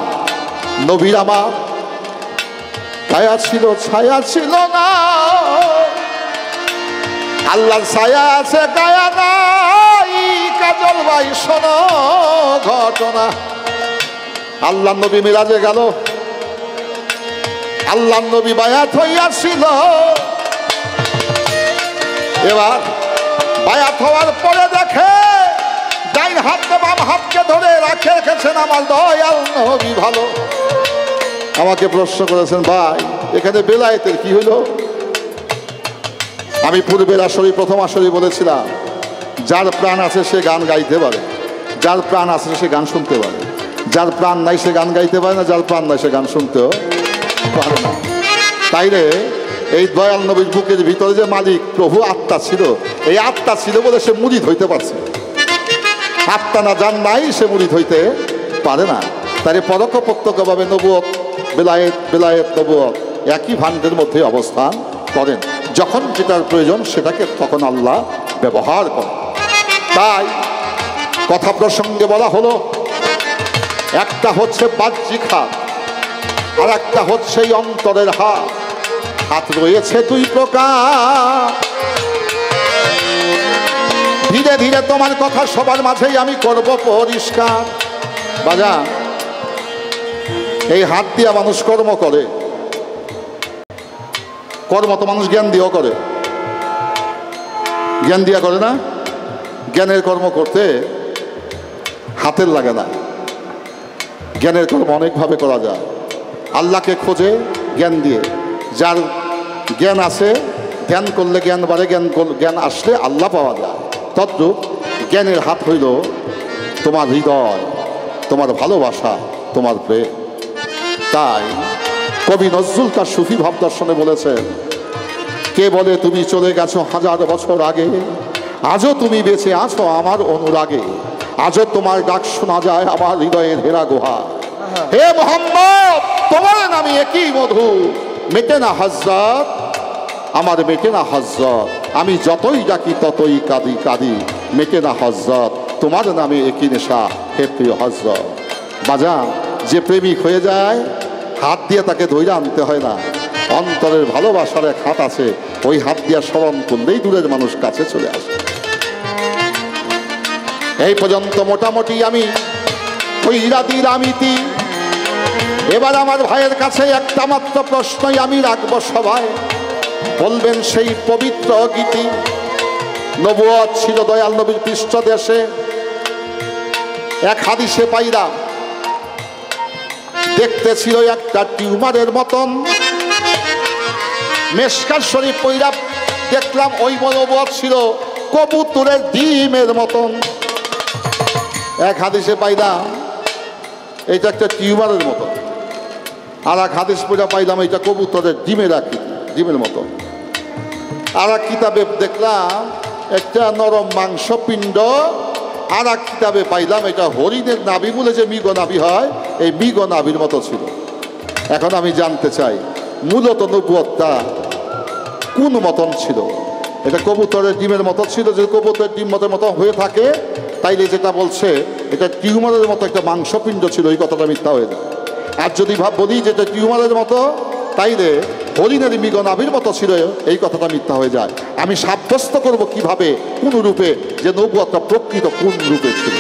Speaker 1: নবীর আমার ছায়া ছিল, ছায়া ছিল না। আল্লাহর ছায়া আছে, গায়া নাই। কাজল ভাই শোনো ঘটনা। আল্লাহ নবী মিরাজে গেল, আল্লাহ নবী বায়াত হইয়াছিল। এবার বায়াত হওয়ার পরে দেখে ডাইন হাতকে বাম হাতকে ধরে রেখেছেন আমার দয়াল নবী। ভালো আমাকে প্রশ্ন করেছেন, ভাই এখানে বেলায়েতের কি হইল? আমি পূর্বের আসরে, প্রথম আসরে বলেছিলাম, যার প্রাণ আছে সে গান গাইতে পারে, যার প্রাণ আছে সে গান শুনতে পারে, যার প্রাণ নাই সে গান গাইতে পারে না, যার প্রাণ নাই সে গান শুনতেও পারে না। তাইলে এই দয়াল নবীর বুকের ভিতরে যে মালিক প্রভু আত্মা ছিল, এই আত্মা ছিল বলে সে মুরিদ হইতে পারছে। আত্মা না যার নাই সে মুরিদ হইতে পারে না। তাই পরোক্ষ প্রত্যক্ষভাবে নবুয়ত, বেলায়েত, বেলায়েত নবুয়ত একই ভাণ্ডের মধ্যে অবস্থান করেন। যখন যেটার প্রয়োজন সেটাকে তখন আল্লাহ ব্যবহার করেন। তাই কথা প্রসঙ্গে বলা হলো, একটা হচ্ছে বাহ্যিক হাত, আর একটা হচ্ছে এই অন্তরের হাত। হাত রয়েছে দুই প্রকার। ধীরে ধীরে তোমার কথা সবার মাঝেই আমি করব পরিষ্কার। বাজান, এই হাত দিয়া মানুষ কর্ম করে। কর্ম তো মানুষ জ্ঞান দিয়েও করে, জ্ঞান দিয়া করে না? জ্ঞানের কর্ম করতে হাতের লাগে না। জ্ঞানের কর্ম অনেকভাবে করা যায়। আল্লাহকে খোঁজে জ্ঞান দিয়ে। যার জ্ঞান আছে, ধ্যান করলে জ্ঞান বাড়ে, জ্ঞান আসলে আল্লাহ পাওয়া যায়। তদ্রূপ জ্ঞানের হাত হইল তোমার হৃদয়, তোমার ভালোবাসা, তোমার প্রেম। তাই কবি নজরুল তার সুফি ভাব দর্শনে বলেছেন, কে বলে তুমি চলে গেছো 1000 বছর আগে, আজও তুমি বেঁচে আছো আমার অনুরাগে, আজও তোমার ডাক শোনা যায় আমার হৃদয়ের হেরা গুহা। হে মোহাম্মদ, তোমার নামে একই মধু, মেটে না হযরত, আমার মেটে না হযরত। আমি যতই ডাকি ততই কাঁদি কাঁদি, মেটে না হযরত, তোমার নামে একই নেশা হে প্রিয় হযরত। বাজান, যে প্রেমিক হয়ে যায় হাত দিয়ে তাকে ধৈর্য আনতে হয় না। অন্তরের ভালোবাসার এক হাত আছে, ওই হাত দিয়ে স্মরণ করলেই দূরের মানুষ কাছে চলে আসে। এই পর্যন্ত মোটামুটি আমি কইরা দিলাম ইতি। এবার আমার ভাইয়ের কাছে একটা মাত্র প্রশ্নই আমি রাখবো, সবাই বলবেন সেই পবিত্র গীতি। নবুয়ত ছিল দয়াল নবীর পৃষ্ঠদেশে। এক হাদিসে পাইলাম, দেখতে ছিল একটা টিউমারের মতন। মেশকাত শরীফ পইরা দেখলাম ওই নবুয়ত ছিল কবুতরের ডিমের মতন। এক হাদিসে পাইলাম এইটা একটা টিউমারের মতন, আর এক হাদিস পইরা পাইলাম এইটা কবুতরের ডিমের মতন। আর এক কিতাবে দেখলাম একটা নরম মাংসপিণ্ড, আর এক কিতাবে পাইলাম এটা হরিণের নাভি বলে যে মৃগ নাভি হয়, এই মৃগ নাভির মতো ছিল। এখন আমি জানতে চাই মূলত নবুয়তটা কোন মতন ছিল? এটা কবুতরের ডিমের মতো ছিল। যে কবুতরের ডিম মতো হয়ে থাকে, তাইলে যেটা বলছে এটা টিউমারের মতো একটা মাংসপিণ্ড ছিল, এই কথাটা মিথ্যা হয়ে যায়। আর যদি বলি যেটা টিউমারের মতো, তাইলে হরিণের মৃগ নাভির মতো ছিল, এই কথাটা মিথ্যা হয়ে যায়। আমি সাব্যস্ত করব কিভাবে, কোন রূপে, যে নবুয়তটা প্রকৃত কোন রূপে ছিল।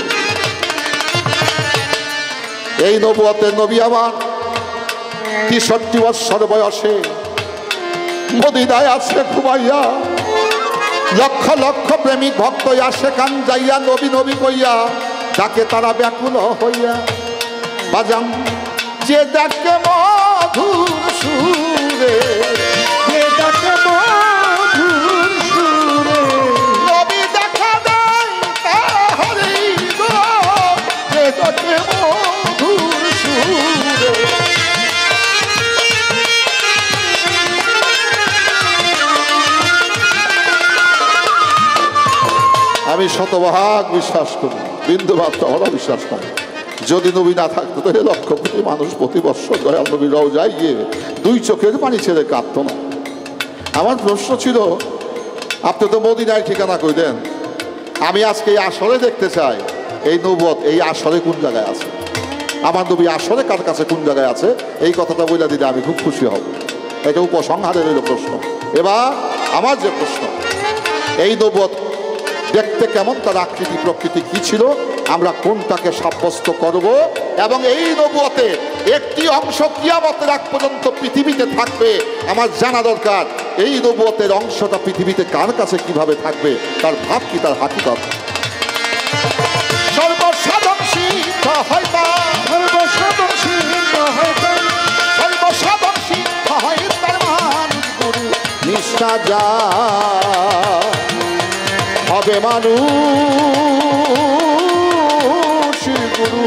Speaker 1: এই নবুয়তের নবী আমার 63 বৎসর বয়সে মদিনায় আছে ঘুমাইয়া। লক্ষ লক্ষ প্রেমিক ভক্ত আসে কান যাইয়া, নবী নবী কইয়া ডাকে তারা ব্যাকুল হইয়া। বাজাম যে ডাকে মধুর সুরে, যে ডাকে মধুর সুরে, নবী দেখা দেয় তাহারি গো, যে ডাকে মধুর সুরে। আমি শতভাগ বিশ্বাস করি, বিন্দুমাত্র বিশ্বাস করি। যদি নবী না থাকতো তাহলে লক্ষ কোটি মানুষ প্রতি বছর দয়াল নবী রওজায় গিয়ে দুই চোখের পানি ছেড়ে কাঁদতো না। আমার প্রশ্ন ছিল, আপনি তো মদিনায় ঠিকানা কইলেন, আমি আজকে এই আসরে দেখতে চাই এই নবুয়ত এই আসরে কোন জায়গায় আছে, আমার নবী আসরে কার কাছে কোন জায়গায় আছে, এই কথাটা বলে দিলে আমি খুব খুশি হব। এটা উপসংহারের হইল প্রশ্ন। এবার আমার যে প্রশ্ন, এই নবুয়ত দেখতে কেমন, তার আকৃতি প্রকৃতি কি ছিল, আমরা কোনটাকে সাব্যস্ত করব, এবং এই নবুয়তের একটি অংশ কিয়ামতের আগ পর্যন্ত পৃথিবীতে থাকবে, আমার জানা দরকার এই নবুয়তের অংশটা পৃথিবীতে কার কাছে কিভাবে থাকবে, তার ভাব কি, তার হাকিকত। সর্বসাধন সিদ্ধ হয় তার মানুষ গুরু, নিষ্ঠা যা হবে মানুষ গুরু,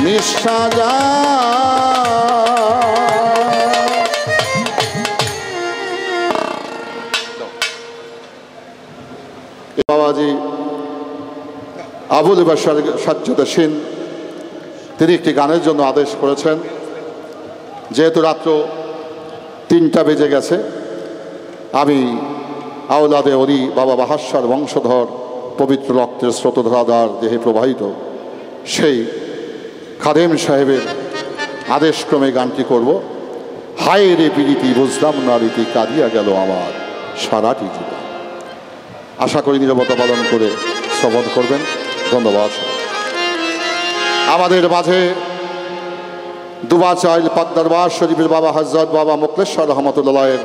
Speaker 1: নিষ্ঠা যা। বাবাজি আবুল বাশার সাজ্জাদা সেন তিনি একটি গানের জন্য আদেশ করেছেন। যেহেতু রাত্র 3টা বেজে গেছে, আমি আওলাদে অলি বাবা বাহাশার বংশধর, পবিত্র রক্তের স্রোতধারার দেহে প্রবাহিত সেই খাদেম সাহেবের আদেশক্রমে গানটি করব। হায় রে পিরিতি বুঝলাম না রীতি, কাঁদিয়া গেল আমার সারাটি জীবন। আশা করি নীরবতা পালন করে শ্রবণ করবেন। ধন্যবাদ। আমাদের মাঝে দুবাচাইল পাকদরবার শরীফের বাবা হযরত বাবা মোকলেশ্বর রহমতুল্লাহের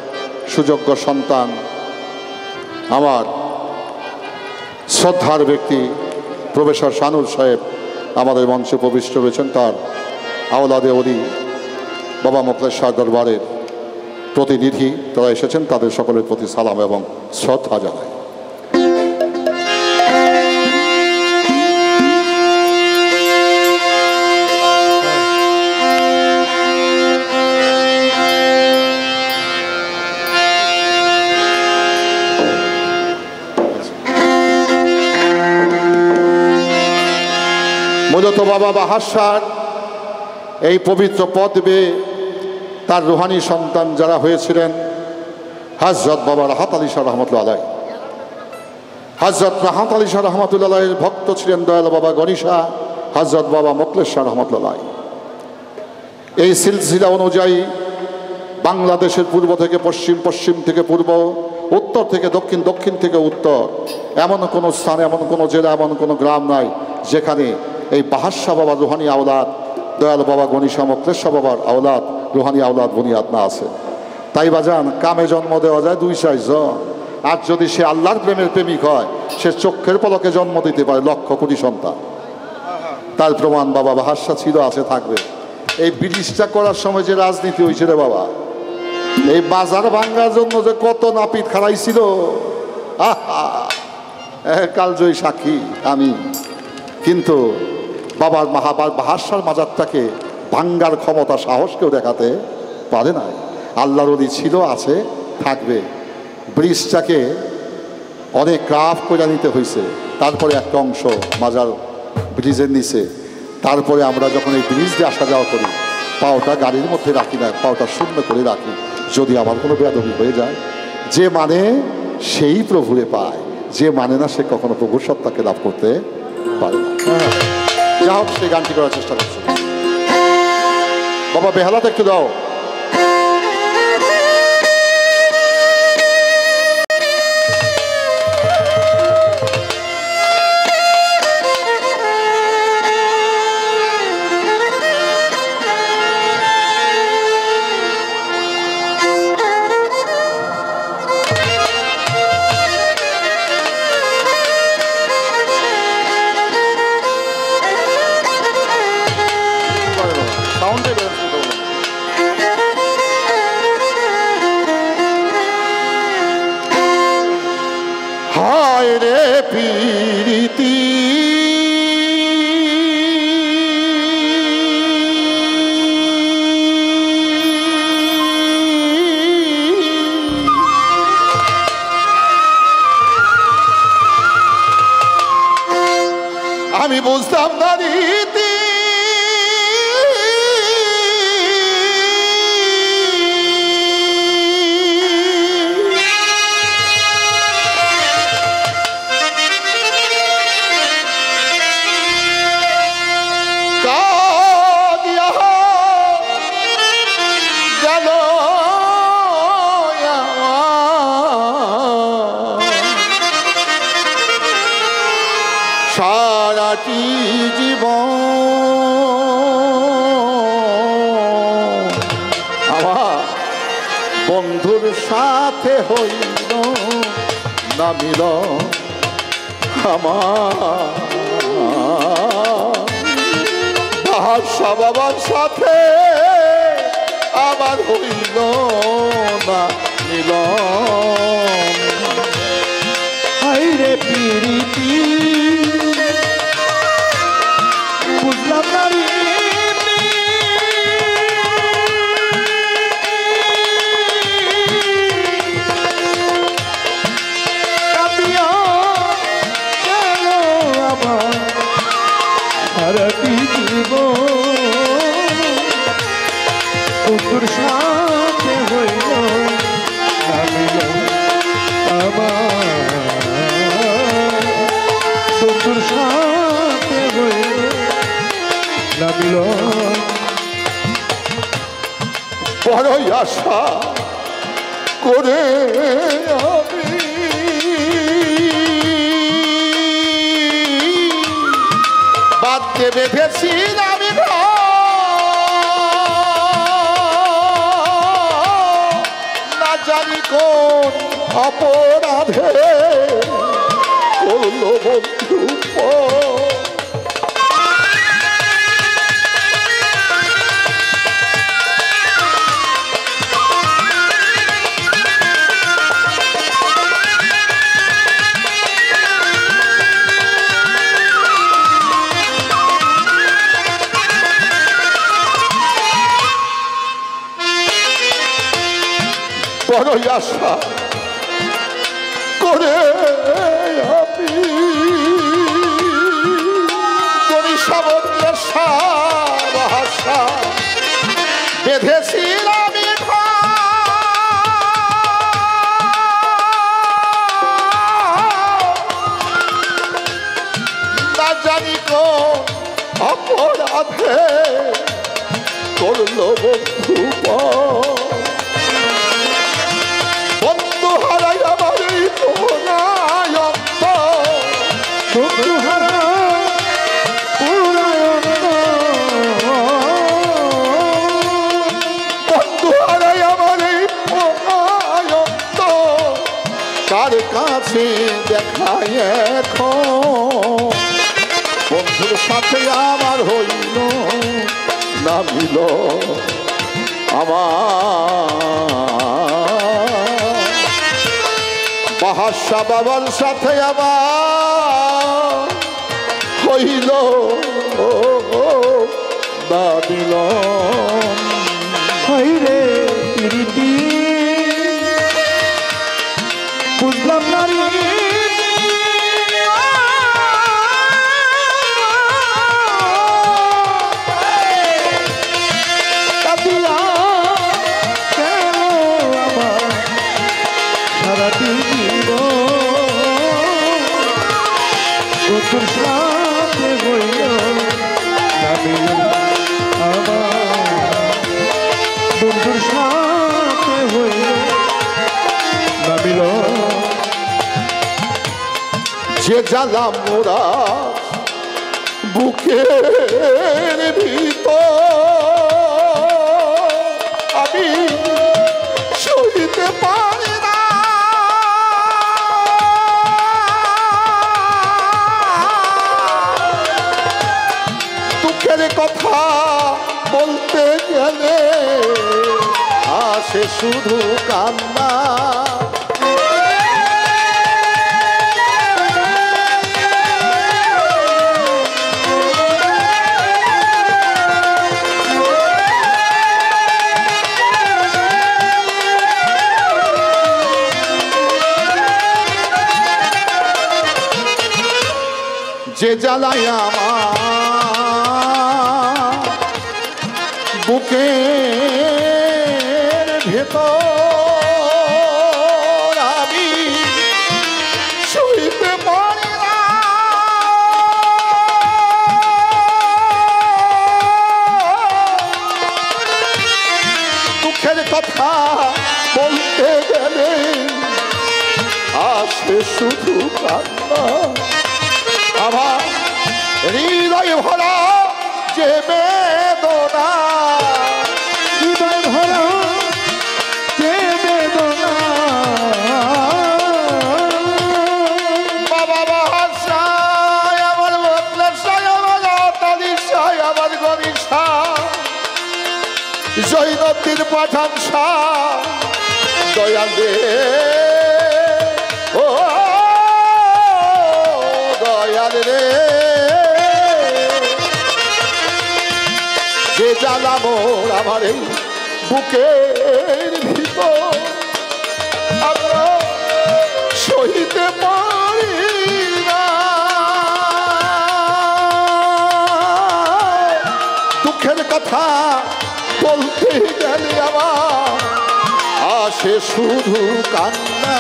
Speaker 1: সুযোগ্য সন্তান, আমার শ্রদ্ধার ব্যক্তি প্রফেসর শানুর সাহেব আমাদের মঞ্চে প্রবিষ্ট রয়েছেন। তার আওলাদে ওলি বাবা মোকলেশ্বর দরবারের প্রতিনিধি তারা এসেছেন, তাদের সকলের প্রতি সালাম এবং শ্রদ্ধা জানাই। মূলত বাবা বাহাশার এই পবিত্র পদ বেয়ে তার রুহানি সন্তান যারা হয়েছিলেন, হযরত বাবা রাহাত আলী শাহ রহমতুল্লাহ আলাইহি, হযরত রাহাত আলী শাহ রহমতুল্লাহ আলাইহির ভক্ত ছিলেন দয়াল বাবা গণিশা হযরত বাবা মোকলেশ্বর রহমতুল্লাহ আলাইহি। এই সিলসিলা অনুযায়ী বাংলাদেশের পূর্ব থেকে পশ্চিম, পশ্চিম থেকে পূর্ব, উত্তর থেকে দক্ষিণ, দক্ষিণ থেকে উত্তর, এমন কোনো স্থান, এমন কোনো জেলা, এমন কোনো গ্রাম নাই যেখানে এই বাহাশা বাবার রুহানি আওলাদ, দয়াল বাবা গণিশা মোকলেশ্বর বাবার আওলাদ, রুহানি আওলাদ বুনিয়াদ না আছে। তাই বাজান, কামে জন্ম দেওয়া যায় 2-4 জন, আর যদি সে আল্লাহর প্রেমের প্রেমিক হয়, সে চক্ষের পলকে জন্ম দিতে পারে লক্ষ কোটি সন্তান। তার প্রমাণ বাবা বাহাশা ছিল, আছে, থাকবে। এই ব্রিটিশটা করার সময় যে রাজনীতি হয়েছে রে বাবা, এই বাজার ভাঙ্গার জন্য যে কত নাপিত খাড়াইছিল, কালজয়ী সাক্ষী আমি। কিন্তু বাবার বাহাশার মাজারটাকে ভাঙ্গার ক্ষমতা, সাহস কেউ দেখাতে পারে না। আল্লাহর ওলি ছিল, আছে, থাকবে। ব্রিজটাকে অনেক ক্রাফট করে নিতে হয়েছে, তারপরে একটা অংশ মাজার ব্রিজের নিচে। তারপরে আমরা যখন এই ব্রিজ দিয়ে আসা যাওয়া করি, পাওটা গাড়ির মধ্যে রাখি না, পাওটা শূন্য করে রাখি, যদি আমার কোনো বেয়াদবি হয়ে যায়। যে মানে সেই প্রভুরে পায়, যে মানে না সে কখনো প্রভুর সত্তাকে লাভ করতে পারে না। যা হোক, সেই গানটি করার চেষ্টা করছি। বাবা বেহালাতে একটু দাও। হায় রে প্রীতি আমি বুঝতাম না রীতি সারাটি জীবন আমার বন্ধুর সাথে হইল না মিলন আমার বাদশা বাবার সাথে আমার হইল না মিলন।
Speaker 2: হায়রে প্রীতি বুঝলাম না রীতি কাঁদিয়া গেল আমার সারাটি জীবন বন্ধুর সাথে হইল না মিলন আমার বন্ধুর সাথে হইল না মিলন।
Speaker 1: বড়ই আশা করে আমি বাঁধতে বেঁধেছিলাম না জানি কোন অপরাধে করল বন্ধু বড়ই আশা করে আমি তোরই সামনে ভাষা বেঁধেছিলাম না জানি কো অপরাধে করল বন্ধু বন্ধু হারাই আমার এই পুরায়ন্ত
Speaker 2: বন্ধু হারা
Speaker 1: বন্ধু হারাই আমার এই পুরায়ন্ত কার কাছে দেখায় এখন বন্ধুর সাথে আমার হইল না মিল আমার বাদশা বাবার সাথে আমার হইল না মিলন।
Speaker 2: হায়রে প্রীতি বুঝলাম না কাঁদিয়া গেল আমার সারাটি বন্ধুর সাথে হইল না মিলন আমার বন্ধুর সাথে হইল না মিলন।
Speaker 1: যে জ্বালা মোরা বুকের ভিতর আমি সইতে পারি না দুঃখের কথা বলতে গেলে আসে শুধু কান্না যে জ্বালায় আমার বুকের ভেতর আমি সইতে পারি না। দুঃখের কথা বলতে গেলে আসে শুধু কান্না। আমার হৃদয় ভরা যে বেদনা,
Speaker 2: হৃদয় ভরা যে বেদনা,
Speaker 1: বাবা বাসায় আমার বদলাশায় আমার তালিশায় আমার গরিষা জৈনতির পাঠান শাহ দয়াল দে ও দয়াল রে যে জ্বালা মোর আমার এই বুকের ভিতর আমরা সইতে পারি না। দুঃখের কথা বলতে গেলে আমার আসে শুধু কান্না।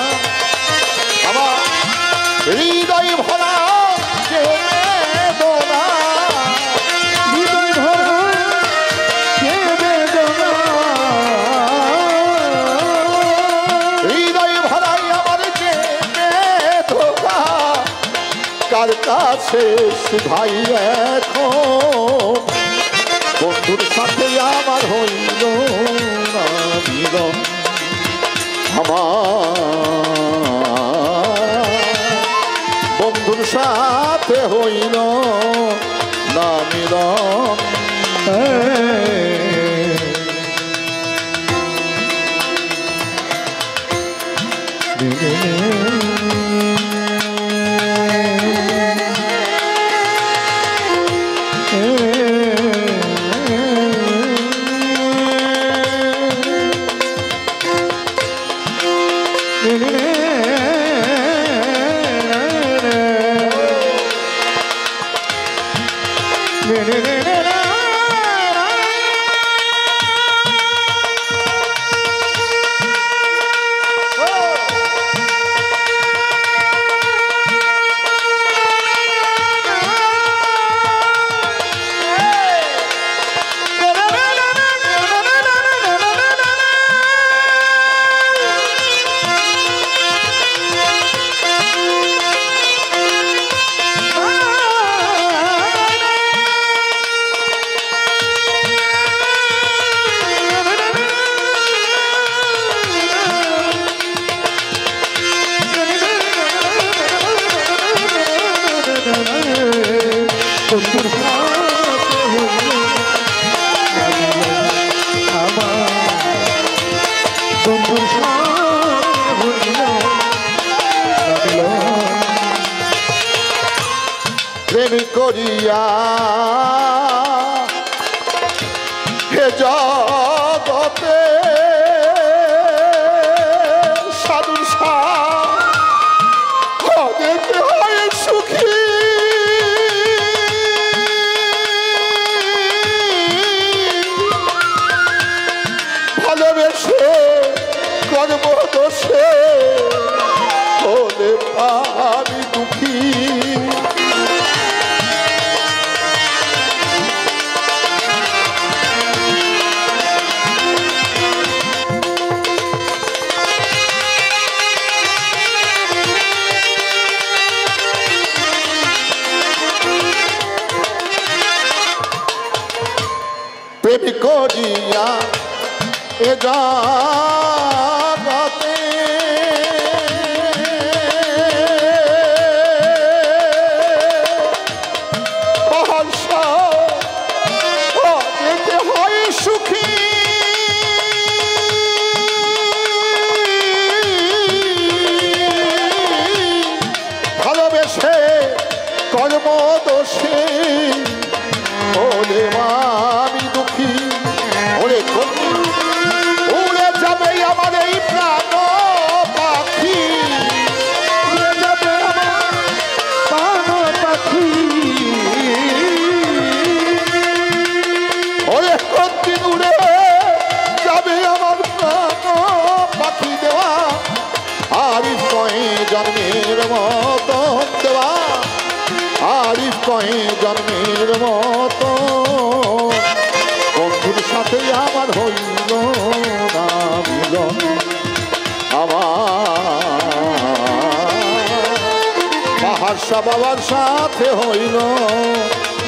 Speaker 1: আমার হৃদয় ভরা যে বেদনা,
Speaker 2: হৃদয় ভরা যে বেদনা,
Speaker 1: হৃদয় ভরাই আমার যে বেদনা কার কাছে শুধাই এখন। বন্ধুর সাথে আমার হইল না মিলন, আমার বন্ধুর সাথে হইল না মিলন। প্রেম করিয়া হে জগতে সাধুর সাথে হয় সুখী। ভালোবেসে কর্মদোষে হলে আমি দুঃখী। প্রেম করিয়া এ জগতে হয় সুখী। ভালোবেসে কর্মদোষে ওরে আমি দুঃখী। ওরে উড়ে যাবে আমার এই প্রাণ পাখি,
Speaker 2: উড়ে যাবে আমার প্রাণ পাখি।
Speaker 1: কয়ে জন্মের মতো বন্ধুর সাথে আমার হইল না মিলন আমার বাহারশা বাবার সাথে হইল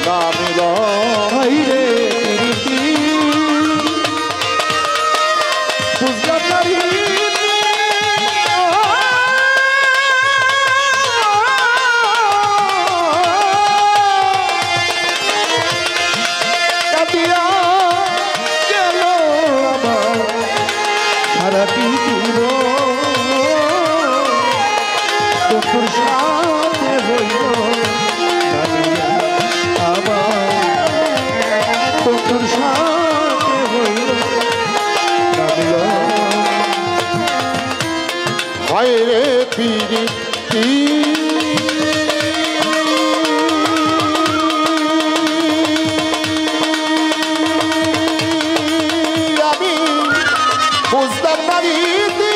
Speaker 1: না মিলন
Speaker 2: হাইরে প্রীতি বুঝলাম না কাটিয়া গেল আমার সারাটি জীবন বন্ধুর সাথে হইল আমার বন্ধুর সাথে হইল না মিলন
Speaker 1: হায়রে প্রীতি আমি বুঝতাম না রীতি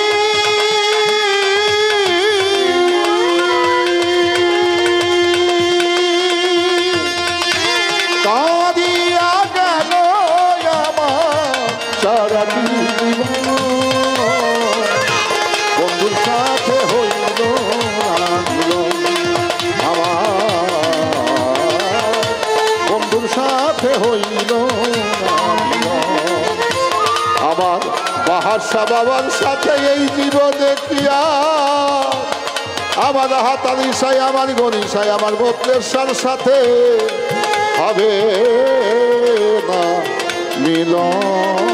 Speaker 1: কাঁদিয়া গেল আমার সারাটি জীবন বন্ধুর সাথে হইল না মিলন আমার বন্ধুর সাথে হইল না মিলন আমার বাহারশা বাবার সাথে এই জীব দেখিয়া আমার হাতালি সাই আমার গণিসাই আমার গোত্রের সাথে হবে না মিলন